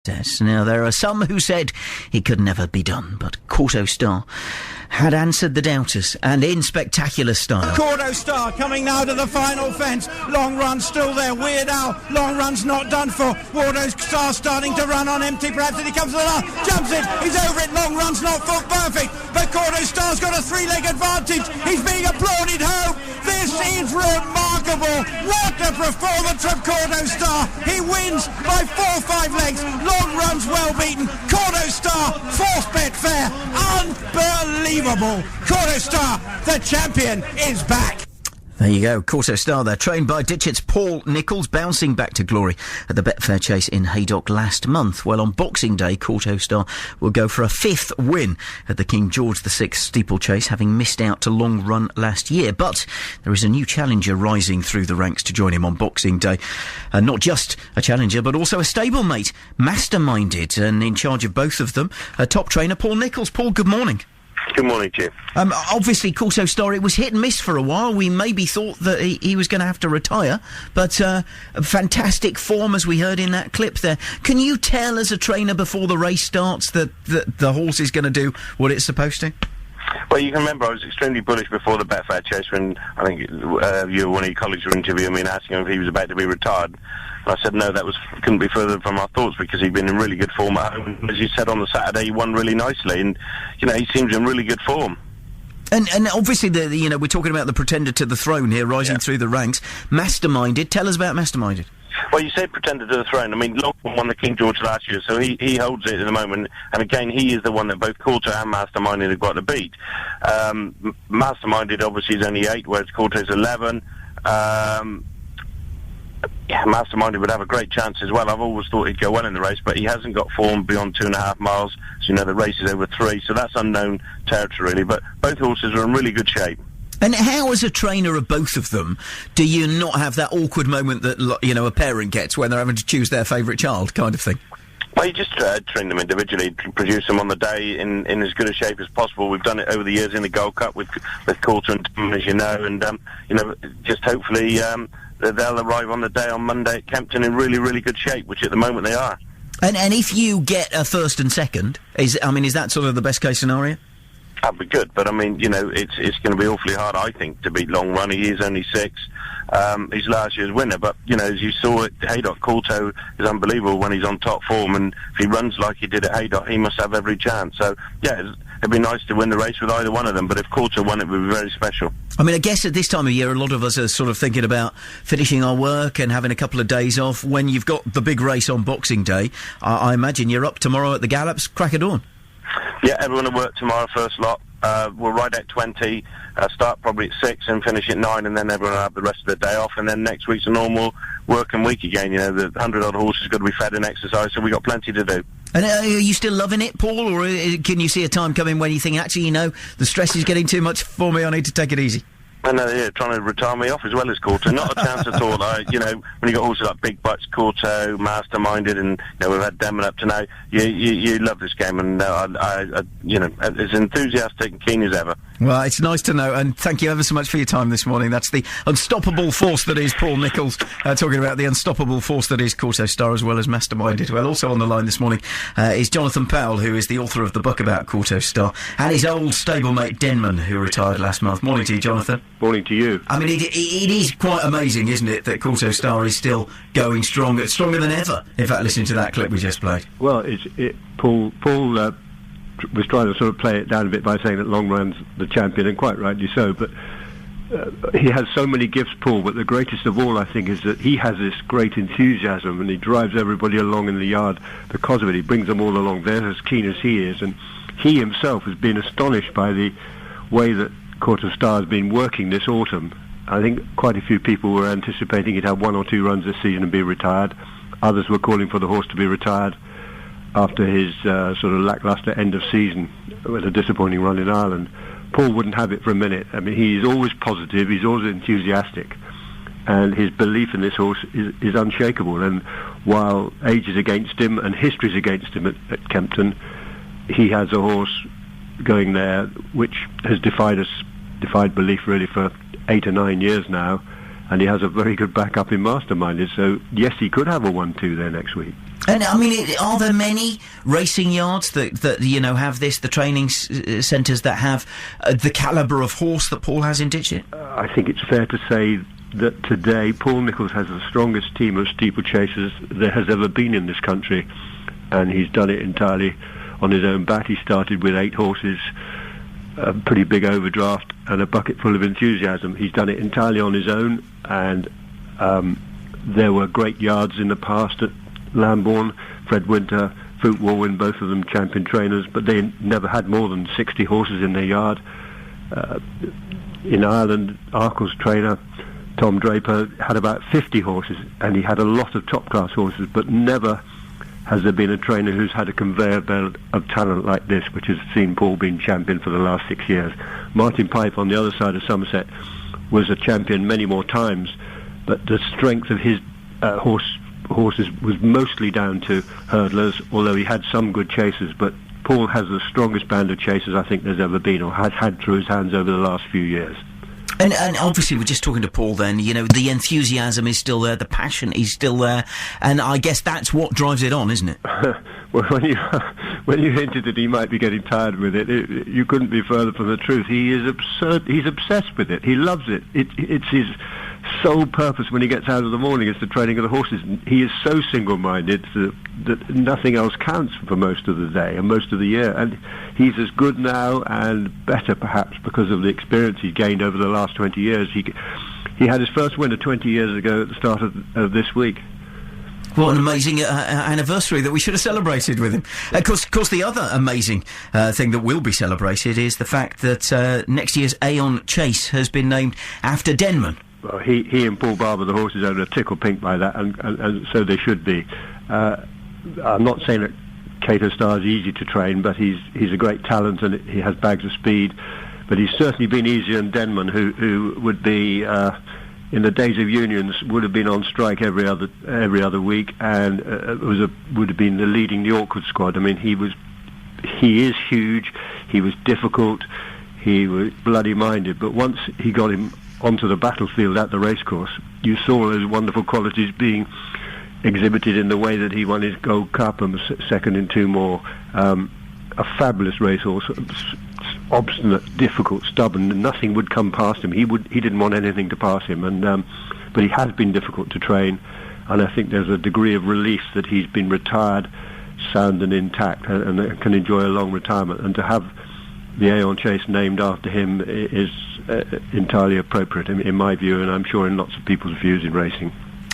Now, there are some who said it could never be done, but Kauto Star had answered the doubters, and in spectacular style. Kauto Star coming now to the final fence. Long run still there. Weird Al. Long run's not done for. Kauto Star starting to run on empty. Perhaps he comes to the last. Jumps it. He's over it. Long run's not foot perfect. But Kauto Star's got a three-leg advantage. He's being applauded home. This is remarkable. What a performance from Kauto Star. He wins by 4 or 5 legs. Long run's well beaten. Kauto Star, fourth bet fair. Unbelievable. Kauto Star, the champion, is back. There you go, Kauto Star there, trained by Ditchett's Paul Nicholls, bouncing back to glory at the Betfair Chase in Haydock last month. Well, on Boxing Day, Kauto Star will go for a 5th win at the King George VI steeplechase, having missed out to Long Run last year. But there is a new challenger rising through the ranks to join him on Boxing Day. Not just a challenger, but also a stablemate, masterminded, and in charge of both of them, top trainer Paul Nicholls. Paul, good morning. Good morning, Jim. Obviously, Kauto Star, it was hit and miss for a while. We maybe thought that he was going to have to retire, but fantastic form, as we heard in that clip there. Can you tell, as a trainer, before the race starts, that the horse is going to do what it's supposed to? Well, you can remember I was extremely bullish before the Betfair Chase when I think you or one of your colleagues were interviewing me and asking him if he was about to be retired. And I said no, couldn't be further from our thoughts, because he'd been in really good form at home. And as you said on the Saturday, he won really nicely, and he seems in really good form. And obviously, we're talking about the pretender to the throne here, rising through the ranks. Masterminded. Tell us about Masterminded. Well, you said pretender to the throne. I mean, Longman won the King George last year, so he holds it at the moment. And again, he is the one that both Kauto and Masterminded have got to beat. Masterminded obviously is only 8, whereas Kauto's 11. Masterminded would have a great chance as well. I've always thought he'd go well in the race, but he hasn't got form beyond 2.5 miles. So, the race is over 3, so that's unknown territory, really. But both horses are in really good shape. And how, as a trainer of both of them, do you not have that awkward moment that, a parent gets when they're having to choose their favourite child, kind of thing? Well, you just train them individually, produce them on the day in as good a shape as possible. We've done it over the years in the Gold Cup with Kauto and Denman, as you know, and, just hopefully they'll arrive on the day on Monday at Kempton in really, really good shape, which at the moment they are. And if you get a first and second, is that sort of the best case scenario? That'd be good, but it's going to be awfully hard, I think, to beat Long Run. He is only 6. He's last year's winner, but as you saw at Haydock, Kauto is unbelievable when he's on top form, and if he runs like he did at Haydock, he must have every chance. So it'd be nice to win the race with either one of them, but if Kauto won, it would be very special. I mean, I guess at this time of year, a lot of us are sort of thinking about finishing our work and having a couple of days off. When you've got the big race on Boxing Day, I imagine you're up tomorrow at the Gallops, crack of dawn. Yeah, everyone will work tomorrow, first lot. We'll ride at 20, start probably at 6 and finish at 9, and then everyone will have the rest of the day off, and then next week's a normal working week again. The 100-odd horses got to be fed and exercised, so we've got plenty to do. And are you still loving it, Paul, or can you see a time coming when you think, actually, the stress is getting too much for me, I need to take it easy? And trying to retire me off as well as Kauto. Not a chance at all. When you got horses like Big Butts, Kauto, Masterminded, and we've had Denman up to now. You love this game, and as enthusiastic and keen as ever. Well, it's nice to know, and thank you ever so much for your time this morning. That's the unstoppable force that is Paul Nicholls, talking about the unstoppable force that is Kauto Star, as well as Masterminded. Well, also on the line this morning is Jonathan Powell, who is the author of the book about Kauto Star, and his old stablemate Denman, who retired last month. Morning to you, Jonathan. Morning to you. I mean, it is quite amazing, isn't it, that Kauto Star is still going stronger than ever, in fact, listening to that clip we just played. Well, Paul was trying to sort of play it down a bit by saying that Long Run's the champion, and quite rightly so, but he has so many gifts, Paul, but the greatest of all, I think, is that he has this great enthusiasm, and he drives everybody along in the yard because of it. He brings them all along. They're as keen as he is, and he himself has been astonished by the way that Kauto Star has been working this autumn. I think quite a few people were anticipating he'd have 1 or 2 runs this season and be retired. Others were calling for the horse to be retired after his sort of lacklustre end of season with a disappointing run in Ireland. Paul wouldn't have it for a minute. I mean, he's always positive, he's always enthusiastic, and his belief in this horse is unshakable. And while age is against him and history's against him at Kempton, he has a horse going there which has defied belief really for 8 or 9 years now, and he has a very good backup in Masterminded, so yes, he could have a 1-2 there next week. And, I mean, are there many racing yards that have this, the training centres that have the calibre of horse that Paul has in Ditchett? I think it's fair to say that today Paul Nicholls has the strongest team of steeplechasers there has ever been in this country, and he's done it entirely on his own bat. He started with 8 horses, a pretty big overdraft and a bucket full of enthusiasm. He's done it entirely on his own, and there were great yards in the past at Lambourne, Fred Winter, Fruit Warwin, both of them champion trainers, but they never had more than 60 horses in their yard. In Ireland, Arkell's trainer, Tom Draper, had about 50 horses, and he had a lot of top-class horses, but never has there been a trainer who's had a conveyor belt of talent like this, which has seen Paul being champion for the last 6 years. Martin Pipe, on the other side of Somerset, was a champion many more times, but the strength of his horses was mostly down to hurdlers, although he had some good chasers. But Paul has the strongest band of chasers I think there's ever been, or has had through his hands over the last few years. And obviously we're just talking to Paul then, the enthusiasm is still there, the passion is still there, and I guess that's what drives it on, isn't it? Well, when you hinted that he might be getting tired with it, you couldn't be further from the truth. He is absurd. He's obsessed with it. He loves it. It's his sole purpose when he gets out of the morning is the training of the horses. He is so single-minded that nothing else counts for most of the day and most of the year. And he's as good now and better perhaps because of the experience he's gained over the last 20 years. He had his first winner 20 years ago at the start of this week. What an amazing anniversary that we should have celebrated with him. Of course, the other amazing thing that will be celebrated is the fact that next year's Aon Chase has been named after Denman. Well, he and Paul Barber, the horses owner, are tickle pink by that, and so they should be. I'm not saying that Kauto Star is easy to train, but he's a great talent and he has bags of speed. But he's certainly been easier than Denman, who would be in the days of unions would have been on strike every other week, and would have been the leading the awkward squad. I mean, he is huge. He was difficult. He was bloody-minded. But once he got him onto the battlefield at the racecourse, you saw those wonderful qualities being exhibited in the way that he won his Gold Cup and was second in 2 more. A fabulous racehorse, obstinate, difficult, stubborn. Nothing would come past him. He didn't want anything to pass him, but he has been difficult to train, and I think there's a degree of relief that he's been retired, sound and intact, and can enjoy a long retirement. And to have the Aon Chase named after him is entirely appropriate in my view, and I'm sure in lots of people's views in racing.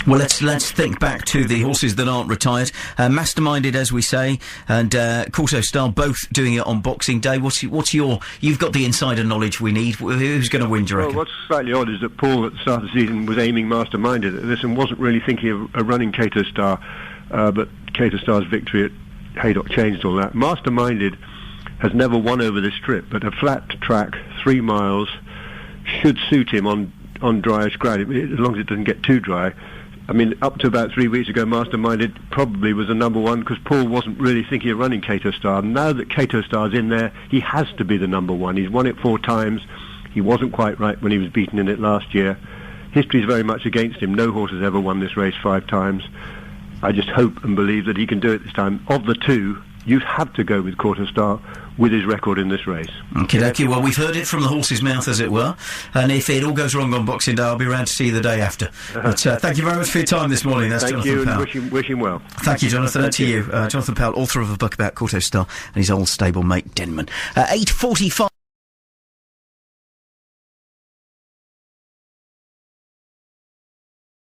Well, let's think back to the horses that aren't retired. Masterminded, as we say, and Kauto Star, both doing it on Boxing Day. What's your? You've got the insider knowledge we need. Who's going to win, do you reckon? Well, what's slightly odd is that Paul at the start of the season was aiming Masterminded at this and wasn't really thinking of running Kauto Star, but Kauto Star's victory at Haydock changed all that. Masterminded has never won over this trip, but a flat track, 3 miles, should suit him on dryish ground, as long as it doesn't get too dry. I mean, up to about 3 weeks ago, Masterminded probably was the number one because Paul wasn't really thinking of running Kauto Star. Now that Kauto Star's in there, he has to be the number one. He's won it 4 times. He wasn't quite right when he was beaten in it last year. History's very much against him. No horse has ever won this race 5 times. I just hope and believe that he can do it this time. Of the 2, you'd have to go with Kauto Star with his record in this race. Okay, well, we've heard it from the horse's mouth, as it were, and if it all goes wrong on Boxing Day, I'll be around to see you the day after. But thank you very much for your time this morning. That's Thank Jonathan Powell. you, and wish him well. Thank you, Jonathan. And to you, Jonathan Powell, author of a book about Kauto Star and his old stable mate, Denman. 8:45.